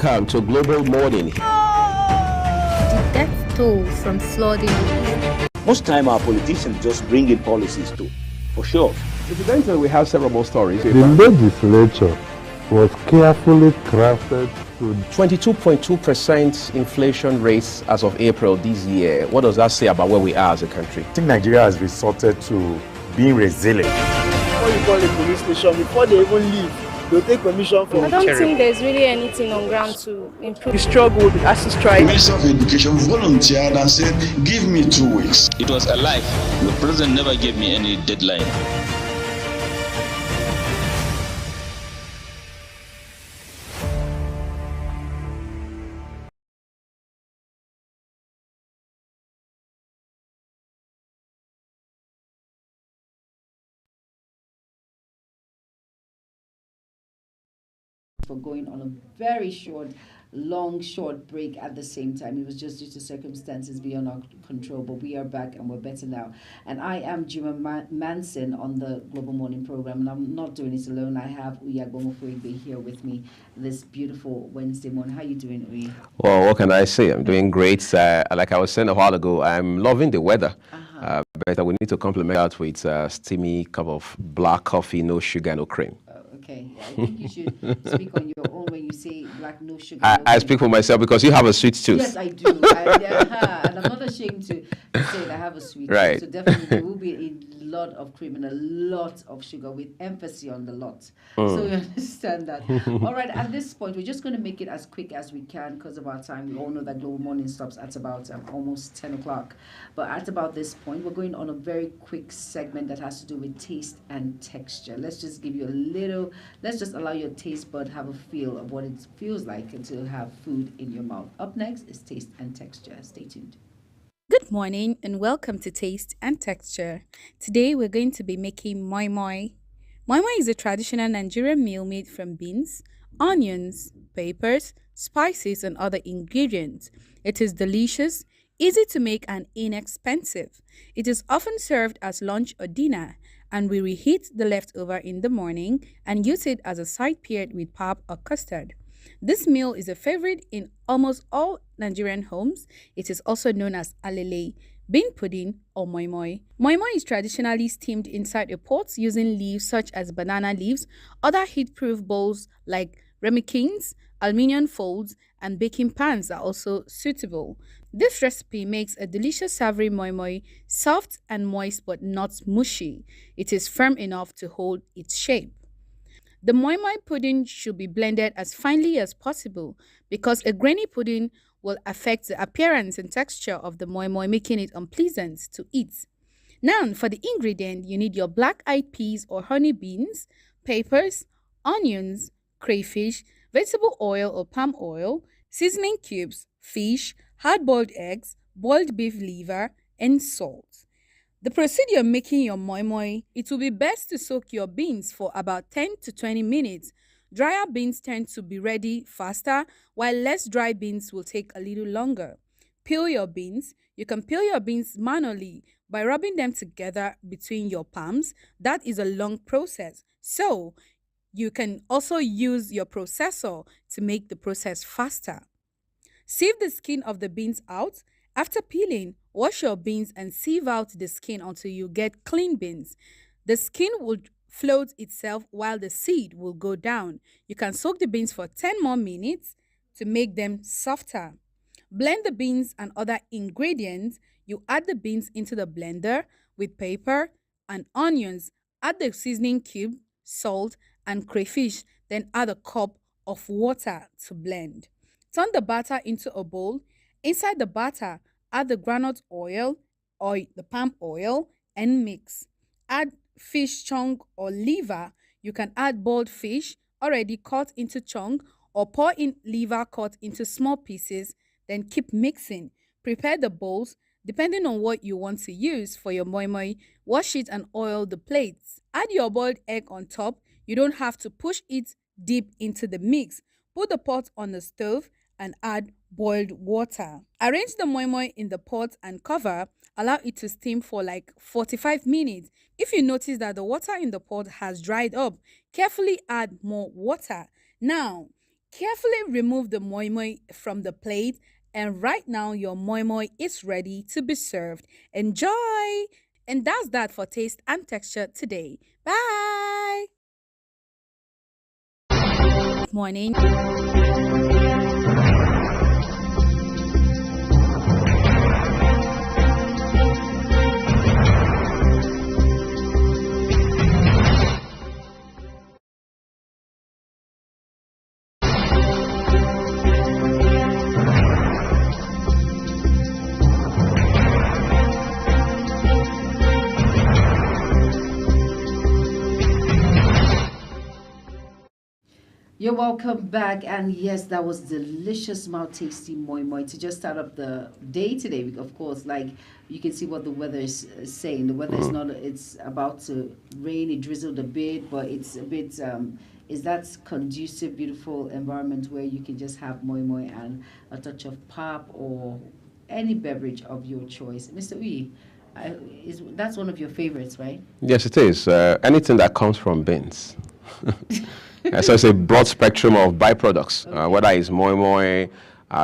Welcome to Global Morning. The death toll from flooding. Most time our politicians just bring in policies too, for sure. Incidentally, we have several more stories. The legislature was carefully crafted to 22.2% inflation rates as of April this year. What does that say about where we are as a country? I think Nigeria has resorted to being resilient. What you call a police station, before they even leave, they'll take permission from. I don't think there's really anything on ground to improve. We struggled as to strike. The Minister of Education volunteered and said, give me 2 weeks. It was a lie. The president never gave me any deadline. For going on a very short break at the same time. It was just due to circumstances beyond our control, but we are back and we're better now. And I am Juma Manson on the Global Morning program, and I'm not doing it alone. I have Uya Gomofuigbe here with me this beautiful Wednesday morning. How are you doing, Uya? Well, what can I say? I'm doing great. Like I was saying a while ago, I'm loving the weather. But we need to complement that with a steamy cup of black coffee, no sugar, no cream. Okay, I think you should speak on your own when you say black, no sugar. I speak for myself because you have a sweet tooth. Yes, I do. And I'm not ashamed to say that I have a sweet tooth. So definitely there will be a lot of cream and a lot of sugar with emphasis on the lot. So we understand that. All right, at this point, we're just going to make it as quick as we can because of our time. We all know that Global Morning stops at about almost 10 o'clock. But at about this point, we're going on a very quick segment that has to do with taste and texture. Let's just give you let's just allow your taste bud have a feel of what it feels like to have food in your mouth. Up next is taste and texture. Stay tuned. Good morning and welcome to Taste and Texture. Today we're going to be making moi moi. Moi moi is a traditional Nigerian meal made from beans, onions, peppers, spices and other ingredients. It is delicious, easy to make and inexpensive. It is often served as lunch or dinner, and we reheat the leftover in the morning and use it as a side paired with pap or custard. This meal is a favorite in almost all Nigerian homes. It is also known as alele, bean pudding, or moi moi. Moi moi is traditionally steamed inside a pot using leaves such as banana leaves, other heat-proof bowls like ramekins, aluminium folds, and baking pans are also suitable. This recipe makes a delicious savory moi moi, soft and moist but not mushy. It is firm enough to hold its shape. The moi moi pudding should be blended as finely as possible because a grainy pudding will affect the appearance and texture of the moi moi, making it unpleasant to eat. Now, for the ingredient, you need your black-eyed peas or honey beans, peppers, onions, crayfish, vegetable oil or palm oil, seasoning cubes, fish, hard-boiled eggs, boiled beef liver, and salt. The procedure making your moi moi, it will be best to soak your beans for about 10 to 20 minutes. Drier beans tend to be ready faster, while less dry beans will take a little longer. Peel your beans. You can peel your beans manually by rubbing them together between your palms. That is a long process. So, you can also use your processor to make the process faster. Sieve the skin of the beans out. After peeling, wash your beans and sieve out the skin until you get clean beans. The skin will float itself while the seed will go down. You can soak the beans for 10 more minutes to make them softer. Blend the beans and other ingredients. You add the beans into the blender with pepper and onions. Add the seasoning cube, salt, and crayfish. Then add a cup of water to blend. Turn the batter into a bowl. Inside the batter, add the groundnut oil or the palm oil and mix. Add fish chunk or liver. You can add boiled fish already cut into chunk or pour in liver cut into small pieces. Then keep mixing. Prepare the bowls. Depending on what you want to use for your moi moi, wash it and oil the plates. Add your boiled egg on top. You don't have to push it deep into the mix. Put the pot on the stove and add boiled water. Arrange the moi moi in the pot and cover. Allow it to steam for like 45 minutes. If you notice that the water in the pot has dried up, carefully add more water. Now, Carefully remove the moi moi from the plate, and right now your moi moi is ready to be served. Enjoy! And that's that for taste and texture today. Bye! Morning. You're welcome back, and yes, that was delicious, mouth tasty moi moi to just start up the day today. Of course, like you can see what the weather is saying. The weather is not. It's about to rain. It drizzled a bit, but it's a bit. Is that conducive, beautiful environment where you can just have moi moi and a touch of pop or any beverage of your choice, Mr. Uyi. Is that's one of your favorites, right? Yes, it is. Anything that comes from beans. So it's a broad spectrum of byproducts, whether it's moi moi,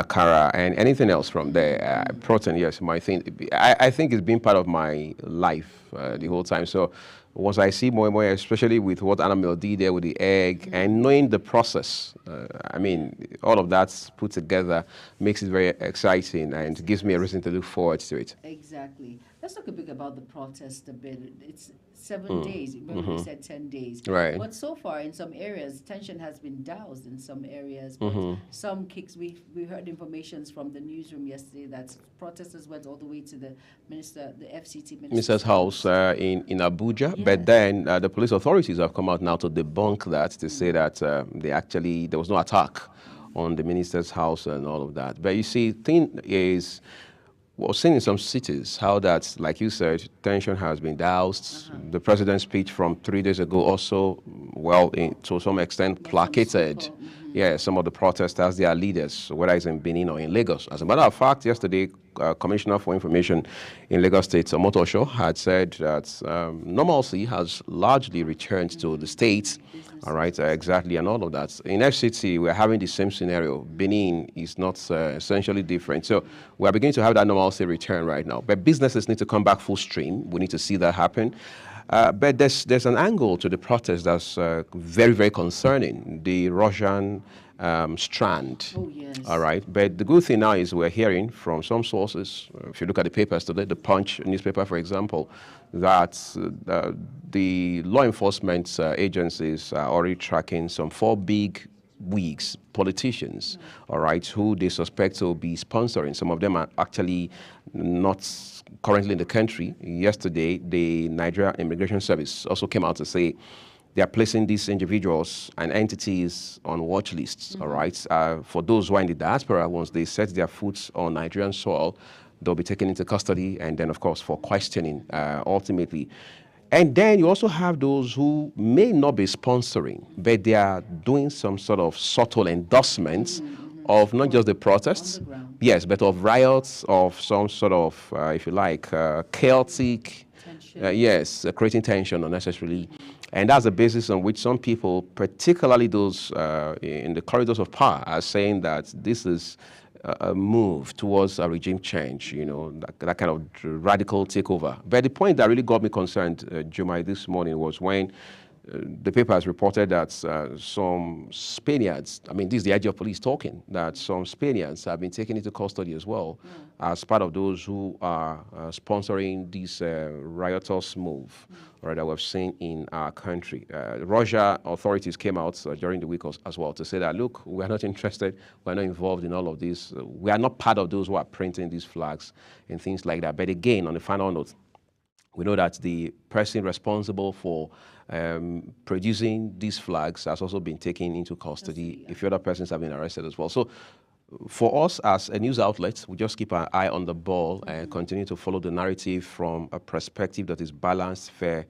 kara, and anything else from there. Protein, yes, I think it's been part of my life the whole time. So once I see moi moi, especially with what animal did there with the egg, and knowing the process, all of that put together makes it very exciting and gives me a reason to look forward to it. Exactly. Let's talk a bit about the protest a bit. It's 7 days. Remember we said 10 days. Right. But so far in some areas, tension has been doused in some areas. But some kicks, we heard information from the newsroom yesterday that protesters went all the way to the FCT minister's house in Abuja. Yes. But then the police authorities have come out now to debunk that, to say that there was no attack on the minister's house and all of that. But you see, thing is, we're seeing in some cities how that, like you said, tension has been doused. The president's speech from 3 days ago also, to some extent, placated. Yeah, some of the protesters, their leaders, whether it's in Benin or in Lagos. As a matter of fact, yesterday, Commissioner for Information in Lagos State, Omotosho, had said that normalcy has largely returned to the states. All right, exactly, and all of that. In FCT, we're having the same scenario. Benin is not essentially different. So we're beginning to have that normalcy return right now. But businesses need to come back full stream. We need to see that happen. But there's an angle to the protest that's very, very concerning, the Russian strand. Oh, yes. All right. But the good thing now is we're hearing from some sources, if you look at the papers today, the Punch newspaper, for example, that the law enforcement agencies are already tracking some 4 big wigs, politicians, all right, who they suspect to be sponsoring. Some of them are actually not currently in the country. Yesterday, the Nigeria Immigration Service also came out to say they are placing these individuals and entities on watch lists, all right? For those who are in the diaspora, once they set their foot on Nigerian soil, they'll be taken into custody and then, of course, for questioning ultimately. And then you also have those who may not be sponsoring, but they are doing some sort of subtle endorsements of not just the protests, yes, but of riots, of some sort of, if you like, chaotic, creating tension unnecessarily. And that's the basis on which some people, particularly those in the corridors of power, are saying that this is a move towards a regime change, that kind of radical takeover. But the point that really got me concerned, Jumai, this morning was when the paper has reported that some Spaniards, this is the idea of police talking, that some Spaniards have been taken into custody as well as part of those who are sponsoring this riotous move that we've seen in our country. Russia authorities came out during the week as well to say that, look, we're not interested, we're not involved in all of this, we are not part of those who are printing these flags and things like that. But again, on the final note, we know that the person responsible for producing these flags has also been taken into custody. A few other persons have been arrested as well. So for us as a news outlet, we just keep our eye on the ball and continue to follow the narrative from a perspective that is balanced, fair,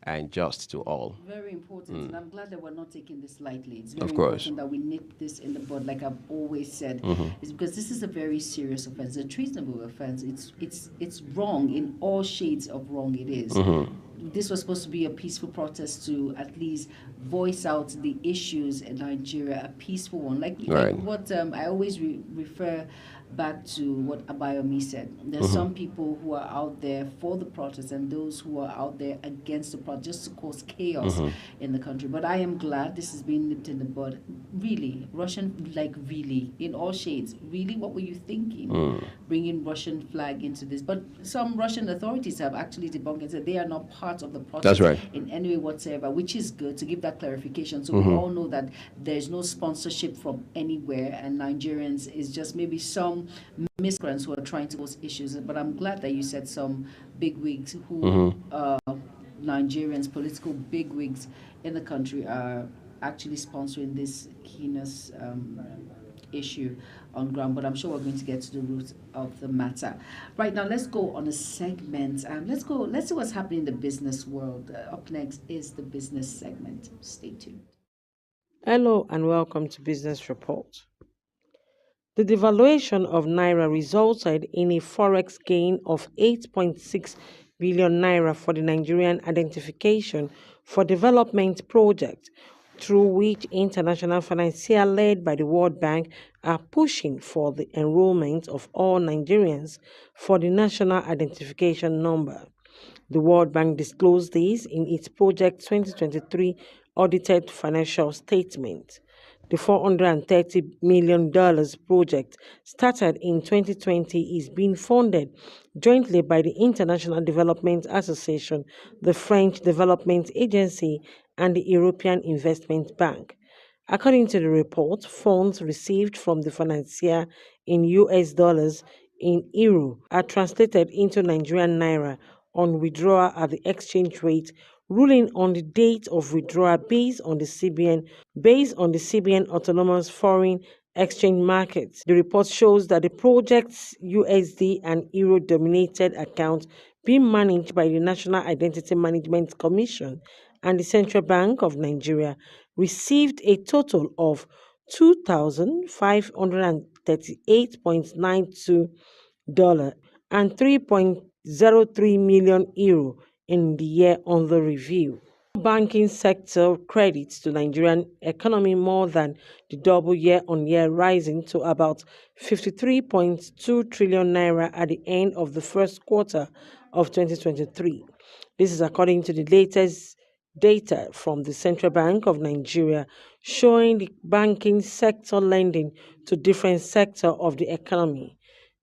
and just to all. Very important, and I'm glad that we're not taking this lightly. It's very important that we nip this in the bud, like I've always said. It's because this is a very serious offense, a treasonable offense. It's wrong in all shades of wrong. It is. this was supposed to be a peaceful protest to at least voice out the issues in Nigeria, a peaceful one. Like what I always refer back to what Abayomi said. There's some people who are out there for the protest and those who are out there against the protest just to cause chaos in the country. But I am glad this has been nipped in the bud. Really, really, in all shades. Really, what were you thinking? Bringing Russian flag into this. But some Russian authorities have actually debunked and said they are not part of the protest in any way whatsoever, which is good to give that clarification. So we all know that there's no sponsorship from anywhere, and Nigerians is just maybe some miscreants who are trying to cause issues. But I'm glad that you said some bigwigs who Nigerians, political bigwigs in the country are actually sponsoring this heinous issue on ground. But I'm sure we're going to get to the root of the matter. Right now, let's go on a segment. Let's see what's happening in the business world. Up next is the business segment. Stay tuned. Hello and welcome to Business Report. The devaluation of Naira resulted in a forex gain of 8.6 billion Naira for the Nigerian Identification for Development project, through which international financiers led by the World Bank are pushing for the enrollment of all Nigerians for the National Identification Number. The World Bank disclosed this in its Project 2023 audited financial statement. The $430 million project, started in 2020, is being funded jointly by the International Development Association, the French Development Agency, and the European Investment Bank. According to the report, funds received from the financier in US dollars, in euro, are translated into Nigerian naira on withdrawal at the exchange rate, ruling on the date of withdrawal based on the CBN autonomous foreign exchange market. The report shows that the project's USD and euro dominated accounts being managed by the National Identity Management Commission and the Central Bank of Nigeria received a total of 2,538.92 and 3.03 million euro in the year under review. Banking sector credits to Nigerian economy more than the double year-on-year, rising to about 53.2 trillion naira at the end of the first quarter of 2023. This is according to the latest data from the Central Bank of Nigeria, showing the banking sector lending to different sectors of the economy.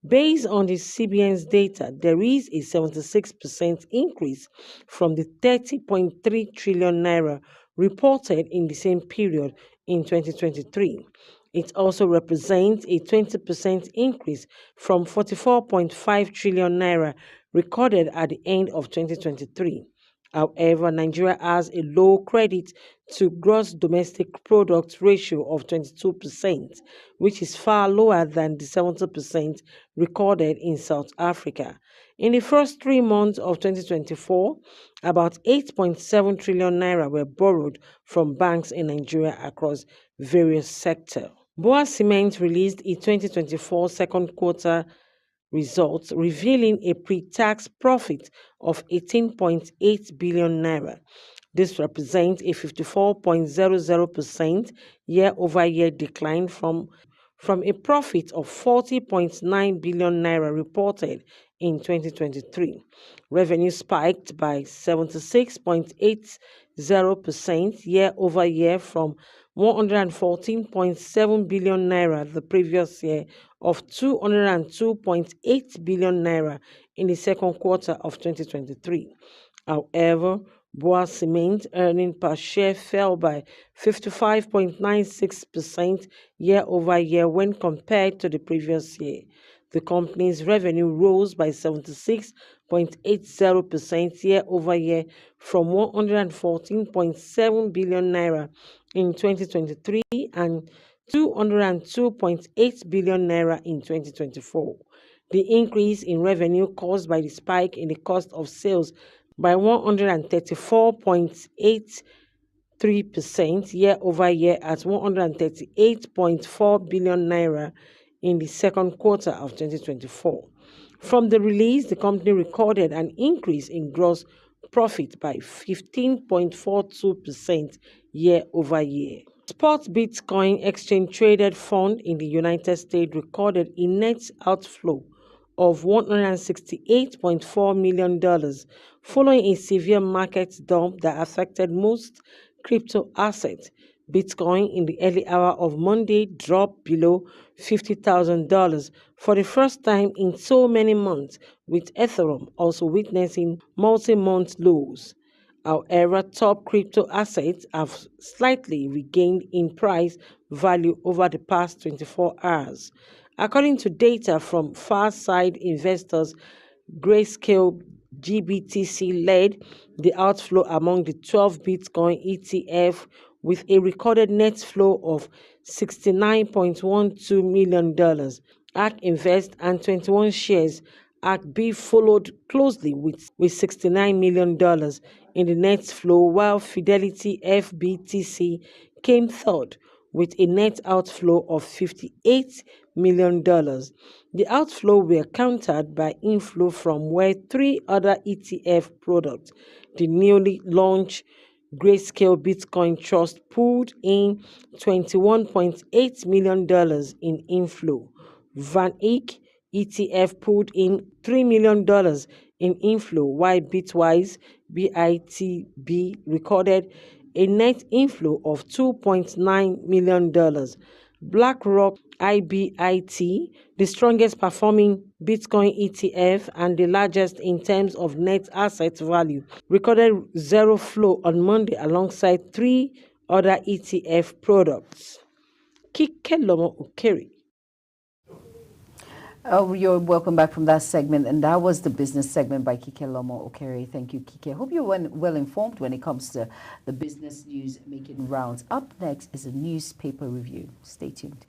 Based on the CBN's data, there is a 76% increase from the 30.3 trillion naira reported in the same period in 2023. It also represents a 20% increase from 44.5 trillion naira recorded at the end of 2023. However, Nigeria has a low credit to gross domestic product ratio of 22%, which is far lower than the 70% recorded in South Africa. In the first 3 months of 2024, about 8.7 trillion naira were borrowed from banks in Nigeria across various sectors. Boa Cement released its 2024 second quarter results, revealing a pre-tax profit of 18.8 billion naira. This represents a 54.00% year-over-year decline from a profit of 40.9 billion naira reported in 2023. Revenue spiked by 76.80% year-over-year from 114.7 billion naira the previous year of 202.8 billion naira in the second quarter of 2023. However, Boa Cement earnings per share fell by 55.96% year-over-year when compared to the previous year. The company's revenue rose by 76.80% year-over-year from 114.7 billion naira in 2023 and 202.8 billion naira in 2024. The increase in revenue caused by the spike in the cost of sales by 134.83% year-over-year at 138.4 billion naira in the second quarter of 2024. From the release, the company recorded an increase in gross profit by 15.42% year over year. Spot Bitcoin exchange traded fund in the United States recorded a net outflow of $168.4 million following a severe market dump that affected most crypto assets. Bitcoin in the early hour of Monday dropped below $50,000 for the first time in so many months, with Ethereum also witnessing multi-month lows. However, top crypto assets have slightly regained in price value over the past 24 hours. According to data from far-side investors, Grayscale GBTC led the outflow among the 12 Bitcoin ETF with a recorded net flow of $69.12 million. ARK Invest and 21 shares ARKB followed closely with $69 million in the net flow, while Fidelity FBTC came third with a net outflow of $58 million. The outflow were countered by inflow from where three other ETF products, the newly launched Grayscale Bitcoin Trust, pulled in $21.8 million in inflow. Van Eyck ETF pulled in $3 million in inflow, while Bitwise BITB recorded a net inflow of $2.9 million. BlackRock IBIT, the strongest performing Bitcoin ETF and the largest in terms of net asset value, recorded zero flow on Monday alongside three other ETF products. Kikelomo Okeri. Oh, you're welcome back from that segment, and that was the business segment by Kike Lomo Okere. Thank you, Kike. Hope you're well informed when it comes to the business news making rounds. Up next is a newspaper review. Stay tuned.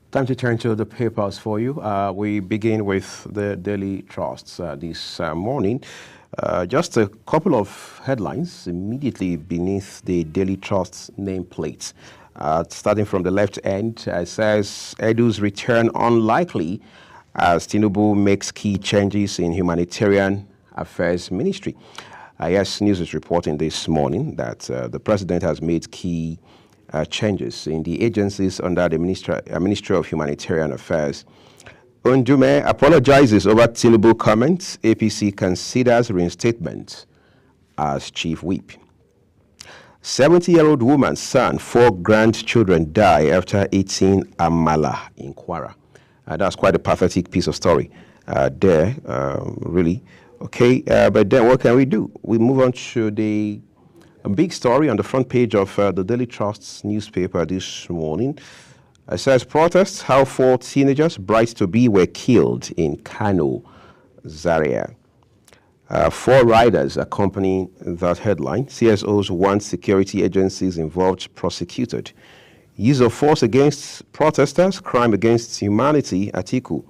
Time to turn to the papers for you. We begin with the Daily Trusts this morning. Just a couple of headlines immediately beneath the Daily Trust's nameplate. Starting from the left end, it says, Edu's return unlikely as Tinubu makes key changes in Humanitarian Affairs Ministry. Yes, News is reporting this morning that the president has made key changes in the agencies under the Ministry of Humanitarian Affairs. Ondume apologizes over Tinubu comments. APC considers reinstatement as chief whip. 70-year-old woman's son, 4 grandchildren die after eating amala in Kwara. That's quite a pathetic piece of story there, really. Okay, but then what can we do? We move on to a big story on the front page of the Daily Trust's newspaper this morning. It says, protests, how 4 teenagers, bright to be, were killed in Kano, Zaria. Four riders accompanying that headline. CSOs want security agencies involved prosecuted. Use of force against protesters, crime against humanity, Atiku.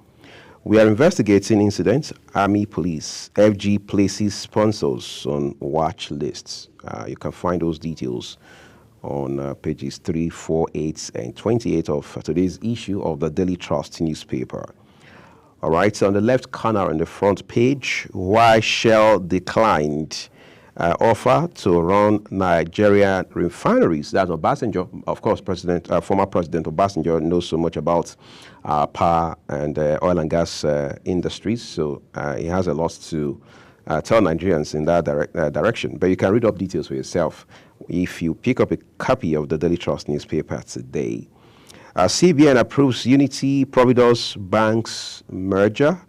We are investigating incidents. Army, police, FG places sponsors on watch lists. You can find those details on pages 3, 4, 8, and 28 of today's issue of the Daily Trust newspaper. All right, so on the left corner on the front page, why Shell declined offer to run Nigerian refineries. That's Obasanjo. Of course, former President Obasanjo knows so much about power and oil and gas industries, so he has a lot to tell Nigerians in that direction. But you can read up details for yourself if you pick up a copy of the Daily Trust newspaper today. CBN approves Unity Providus Banks merger.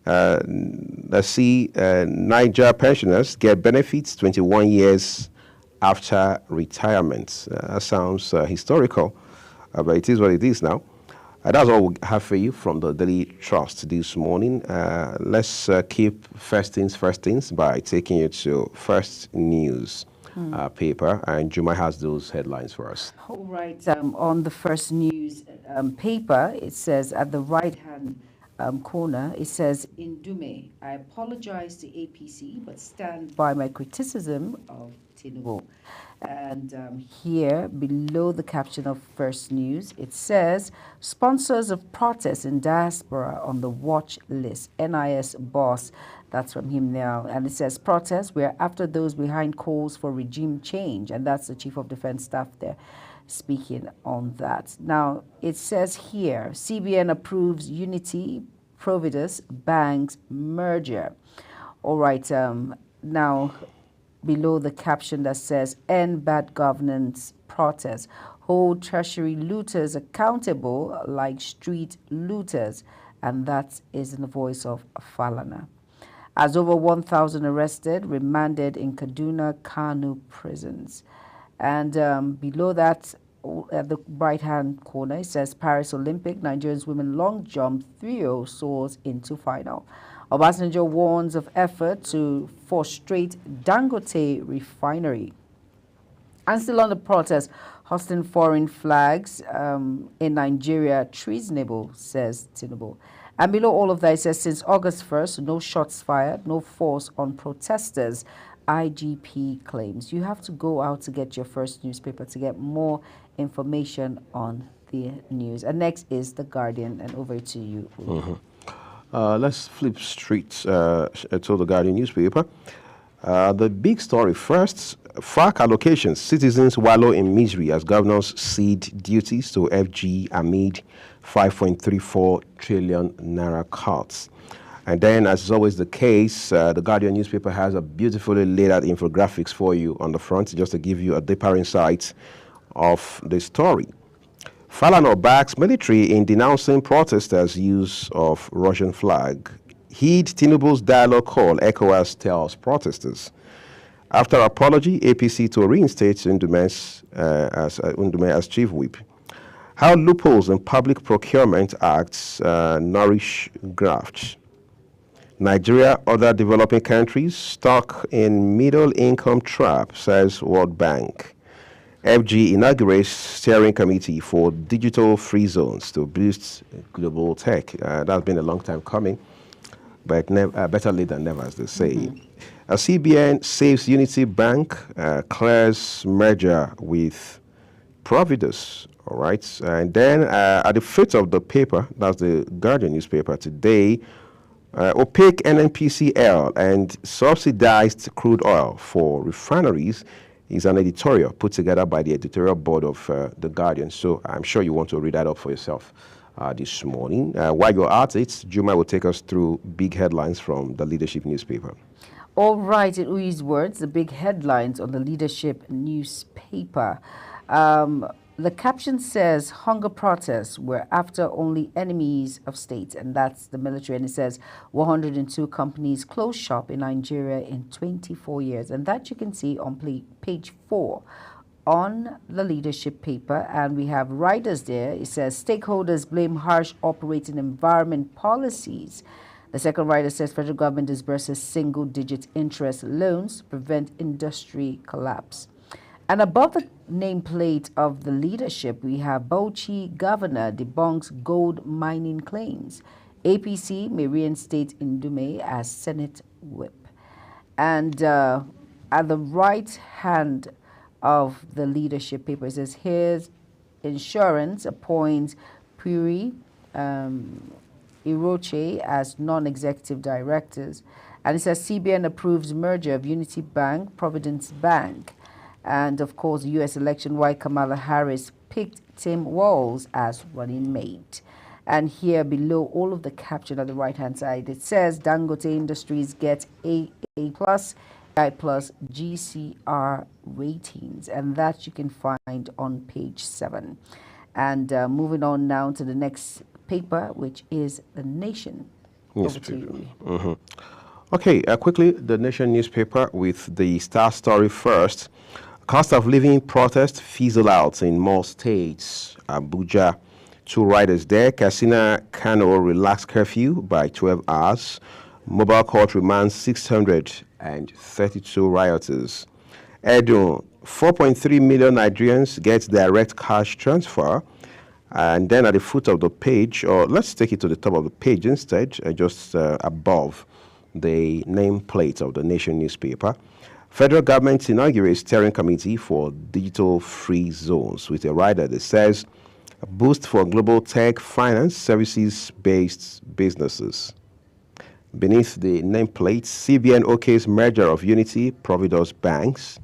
Let's see, Niger pensioners get benefits 21 years after retirement. That sounds historical, but it is what it is now. That's all we have for you from the Daily Trust this morning. Let's keep first things by taking you to First News paper, and Juma has those headlines for us. All right, on the First News paper, it says at the right-hand corner, it says, in Dume, I apologize to APC, but stand by my criticism of Tinubu. And here, below the caption of First News, it says, sponsors of protests in diaspora on the watch list, NIS boss. That's from him now. And it says, protests, we're after those behind calls for regime change. And that's the Chief of Defense Staff there speaking on that. Now, it says here, CBN approves Unity Providus Banks merger. All right, now, below the caption that says, end bad governance protests, hold treasury looters accountable like street looters. And that is in the voice of Falana. As over 1,000 arrested, remanded in Kaduna, Kanu prisons. And below that, at the right-hand corner, it says Paris Olympic, Nigerians women long jump 3-0 soars into final. Obasanjo warns of effort to frustrate Dangote refinery. And still on the protest, hosting foreign flags in Nigeria treasonable, says Tinubu. And below all of that, it says, since August 1st, no shots fired, no force on protesters. IGP claims. You have to go out to get your First newspaper to get more information on the news. And next is The Guardian, and over to you. Let's flip straight to The Guardian newspaper. The big story first, FARC allocations. Citizens wallow in misery as governors cede duties to FG amid 5.34 trillion naira cuts. And then, as is always the case, the Guardian newspaper has a beautifully laid out infographics for you on the front, just to give you a deeper insight of the story. Falana backs military in denouncing protesters' use of Russian flag. Heed Tinubu's dialogue call, ECOWAS tells protesters. After apology, APC to reinstate Ndume as chief whip. How loopholes in public procurement acts nourish graft. Nigeria, other developing countries stuck in middle-income trap, says World Bank. FG inaugurates steering committee for digital free zones to boost global tech. That's been a long time coming, but better late than never, as they say. A CBN saves Unity Bank, clears merger with Providus. All right, and then at the foot of the paper, that's the Guardian newspaper today, opaque NNPCL and subsidized crude oil for refineries is an editorial put together by the editorial board of The Guardian. So I'm sure you want to read that up for yourself this morning. While you're at it, Juma will take us through big headlines from the Leadership newspaper. All right, in Uyi's words, the big headlines on the Leadership newspaper. The caption says, hunger protests were after only enemies of state, and that's the military. And it says 102 companies closed shop in Nigeria in 24 years. And that you can see on page 4 on the Leadership paper. And we have riders there. It says stakeholders blame harsh operating environment policies. The second rider says federal government disburses single-digit interest loans to prevent industry collapse. And above the nameplate of the leadership, we have Bauchi governor debunks gold mining claims. APC may reinstate Indume as Senate whip. And at the right hand of the leadership paper, it says, here's insurance appoints Puri Iroche as non-executive directors. And it says CBN approves merger of Unity Bank, Providence Bank. And of course, the U.S. election, why Kamala Harris picked Tim Walz as running mate. And here below all of the caption at the right-hand side, it says Dangote Industries get AA+, I plus GCR ratings. And that you can find on page 7. And moving on now to the next paper, which is The Nation. Newspaper. Okay, quickly, The Nation newspaper with the star story first. Cost of living protest fizzle out in more states. Abuja, 2 riders there. Katsina, Kano relaxed curfew by 12 hours. Mobile court remands 632 rioters. Edo, 4.3 million Nigerians get direct cash transfer. And then at the foot of the page, or let's take it to the top of the page instead, just above the nameplate of The Nation newspaper. Federal government inaugurates steering committee for digital free zones with a rider that says a boost for global tech finance services-based businesses. Beneath the nameplate, CBN OK's merger of Unity, Providence banks.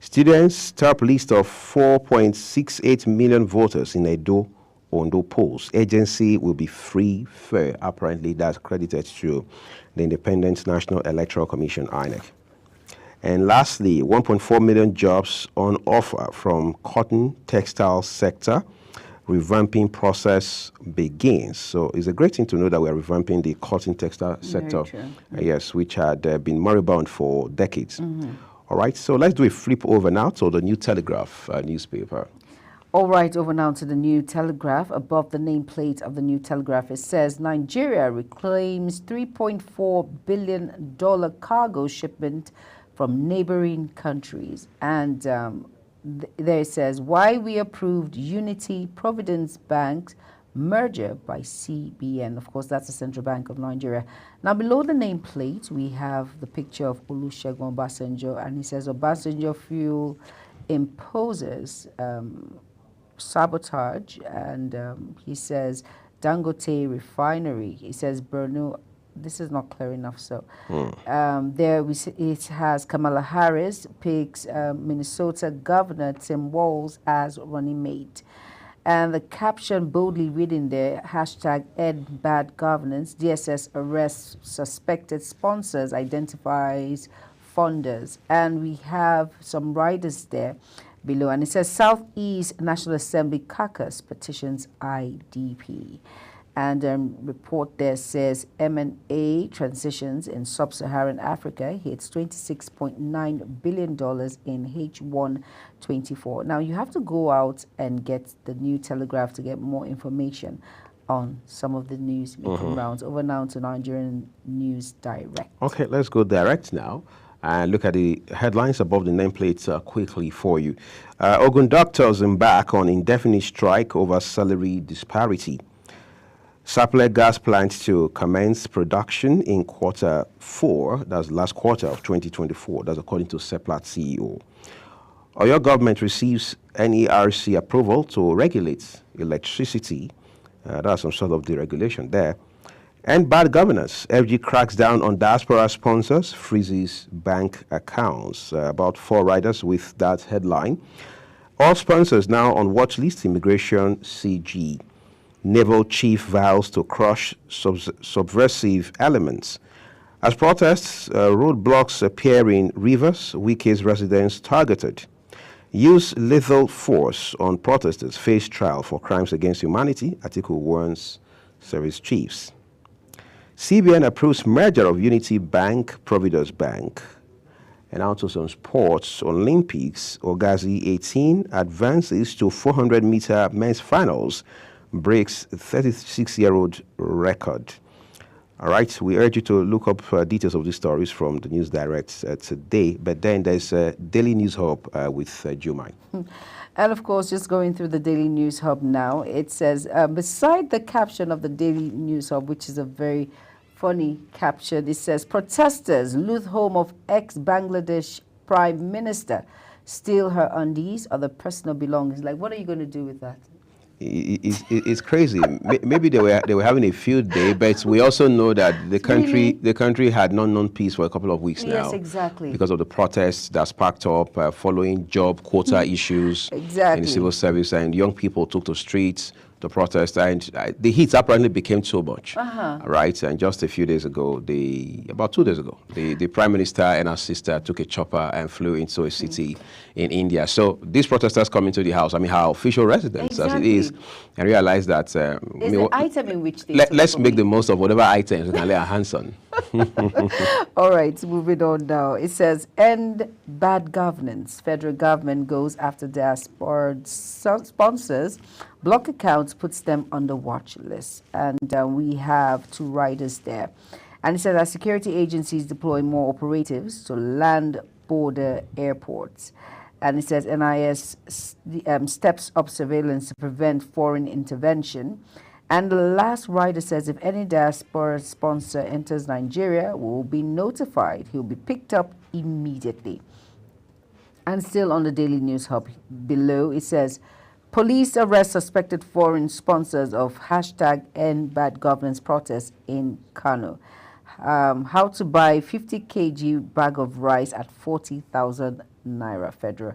Students top list of 4.68 million voters in Edo Ondo polls. Agency will be free, fair. Apparently, that's credited to the Independent National Electoral Commission, INEC. And lastly, 1.4 million jobs on offer from cotton textile sector. Revamping process begins. So it's a great thing to know that we are revamping the cotton textile sector, yes, which had been moribund for decades. All right, so let's do a flip over now to the New Telegraph newspaper. All right, over now to the New Telegraph. Above the nameplate of the New Telegraph, it says Nigeria reclaims $3.4 billion cargo shipment from neighboring countries. And there it says, why we approved Unity Providence Bank's merger by CBN. Of course, that's the Central Bank of Nigeria. Now, below the nameplate, we have the picture of Olusegun Obasanjo, and he says Obasanjo fuel imposes sabotage, and he says Dangote refinery. He says Borno. This is not clear enough. So it has Kamala Harris picks Minnesota Governor Tim Walz as running mate. And the caption boldly reading there, hashtag Ed Bad Governance, DSS arrests suspected sponsors, identifies funders. And we have some riders there below. And it says Southeast National Assembly caucus petitions IDP. And report there says M&A transitions in sub-Saharan Africa hits $26.9 billion in H1 24. Now, you have to go out and get the New Telegraph to get more information on some of the news making rounds. Over now to Nigerian News Direct. Okay, let's go direct now and look at the headlines above the nameplates quickly for you. Ogun doctors embark on indefinite strike over salary disparity. Sapele gas plant to commence production in Q4, that's last quarter of 2024, that's according to Seplat CEO. Oyo government receives NERC approval to regulate electricity. That's some sort of deregulation there. And bad governance. FG cracks down on diaspora sponsors, freezes bank accounts. About 4 riders with that headline. All sponsors now on watch list, immigration CG. Naval chief vows to crush subversive elements. As protests, roadblocks appear in Rivers, Wike's residents targeted. Use lethal force on protesters, face trial for crimes against humanity, Atiku warns service chiefs. CBN approves merger of Unity Bank, Providence Bank. And out to some sports, Olympics, Ogazi 18 advances to 400-meter men's finals, breaks 36-year-old record. All right, we urge you to look up details of these stories from the News Direct today. But then there's a Daily News Hub with Jumai. And of course, just going through the Daily News Hub now, it says, beside the caption of the Daily News Hub, which is a very funny caption, it says, protesters loot home of ex-Bangladesh Prime Minister, steal her undies, other personal belongings. Like, what are you going to do with that? It's crazy. Maybe they were having a field day, but we also know that the country had not known peace for a couple of weeks now. Yes, exactly. Because of the protests that sparked up following job quota issues in the civil service, and young people took to streets to protest, and the heat apparently became too much. Right, and just a few days ago, about 2 days ago, the Prime Minister and her sister took a chopper and flew into a city in India. So these protesters come into the house, I mean, her official residence as it is, and realize that there's an item in which let's make the most of whatever items we can lay our hands on. All right, moving on now. It says, end bad governance. Federal government goes after their sponsors. Block accounts, puts them on the watch list. And we have 2 riders there. And it says, as security agencies deploy more operatives to land border airports. And it says, NIS steps up surveillance to prevent foreign intervention. And the last rider says, if any diaspora sponsor enters Nigeria, will be notified. He'll be picked up immediately. And still on the Daily News Hub below, it says, police arrest suspected foreign sponsors of #End Bad Governance protests in Kano. How to buy 50 kg bag of rice at 40,000 naira. Federal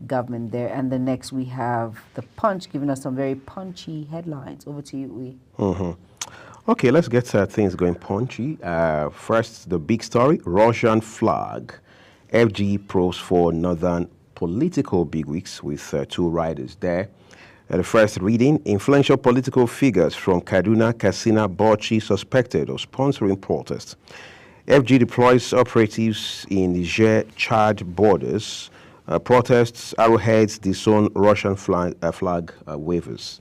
government there. And the next we have the Punch giving us some very punchy headlines. Over to you, Uwe. Okay, let's get things going punchy. First, the big story: Russian flag. FG probes for northern political bigwigs with 2 riders there. The first reading: influential political figures from Kaduna, Katsina, Bauchi suspected of sponsoring protests. FG deploys operatives in Niger, Chad borders. Protests, arrowheads, disown Russian flag waivers.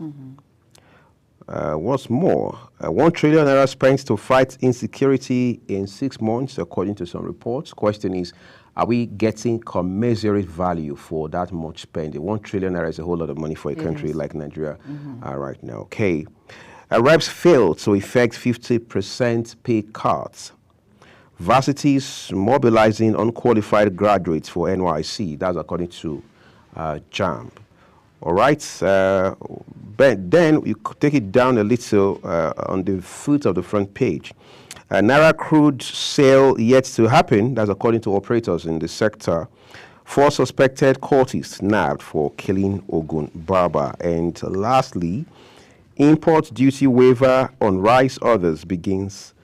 What's more, 1 trillion naira spent to fight insecurity in 6 months, according to some reports. Question is, are we getting commensurate value for that much spending? 1 trillion naira is a whole lot of money for a country like Nigeria right now. Okay. Reps failed to effect 50% pay cuts. Varsities mobilizing unqualified graduates for NYC. That's according to JAMB. All right. But then you take it down a little on the foot of the front page. Naira crude sale yet to happen. That's according to operators in the sector. 4 suspected cultists nabbed for killing Ogun Baba. And lastly, import duty waiver on rice orders begins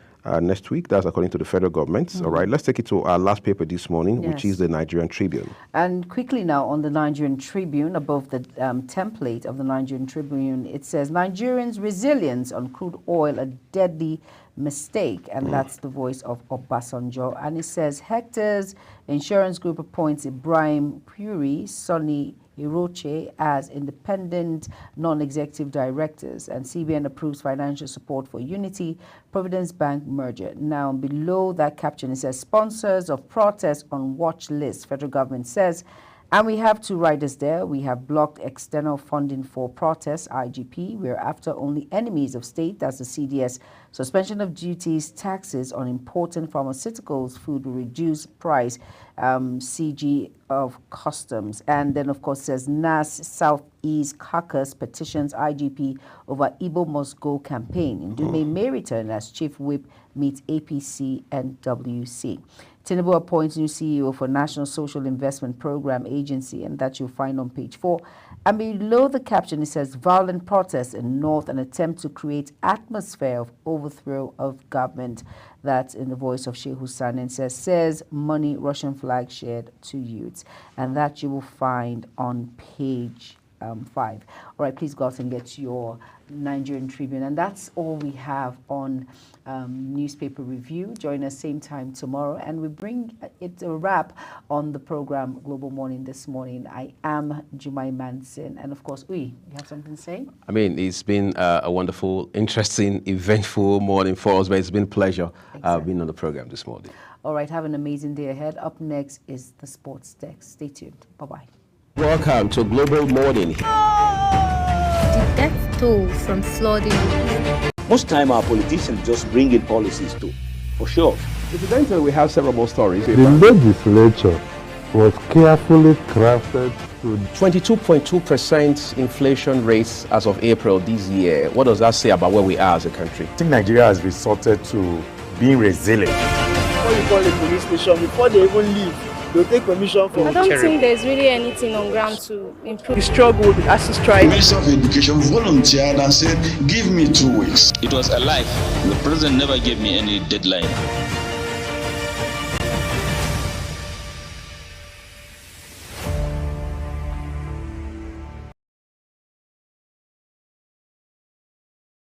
next week. That's according to the federal government. All right, let's take it to our last paper this morning, which is the Nigerian Tribune. And quickly now on the Nigerian Tribune, above the template of the Nigerian Tribune, it says, Nigerians' resilience on crude oil, a deadly mistake. And that's the voice of Obasanjo. And it says, Hector's Insurance Group appoints Ibrahim Puri, Sonny Iroche as independent non-executive directors, and CBN approves financial support for Unity Providence Bank merger. Now, below that caption, it says sponsors of protests on watch list. Federal government says, and we have 2 riders there. We have blocked external funding for protests, IGP. We're after only enemies of state, that's the CDS. Suspension of duties, taxes on important pharmaceuticals, food will reduce price, CG of customs. And then, of course, says NAS Southeast Caucus petitions IGP over Igbo Must Go campaign. Ndume may return as chief whip meets APC and WC. Tinubu appoints new CEO for National Social Investment Program Agency, and that you'll find on page 4. And below the caption, it says, violent protests in North, an attempt to create atmosphere of overthrow of government. That's in the voice of Sheikh Hussain, and says money, Russian flag shared to youths. And that you will find on page 5. All right, please go out and get your Nigerian Tribune. And that's all we have on newspaper review. Join us same time tomorrow, and we bring it a wrap on the program Global Morning this morning. I am Jumai Manson, and of course, you have something to say? I mean, it's been a wonderful, interesting, eventful morning for us, but it's been a pleasure being on the program this morning. All right, have an amazing day ahead. Up next is the sports desk. Stay tuned. Bye-bye. Welcome to Global Morning. The death toll from flooding. Most time our politicians just bring in policies too, for sure. Incidentally, we have several more stories. The legislature was carefully crafted to 22.2% inflation rates as of April this year. What does that say about where we are as a country? I think Nigeria has resorted to being resilient. Before you call the police station, before they even leave, they'll take permission from I don't think there's really anything on ground to improve. We struggled as a strike. The Minister of Education volunteered and said, give me 2 weeks. It was a lie. The president never gave me any deadline.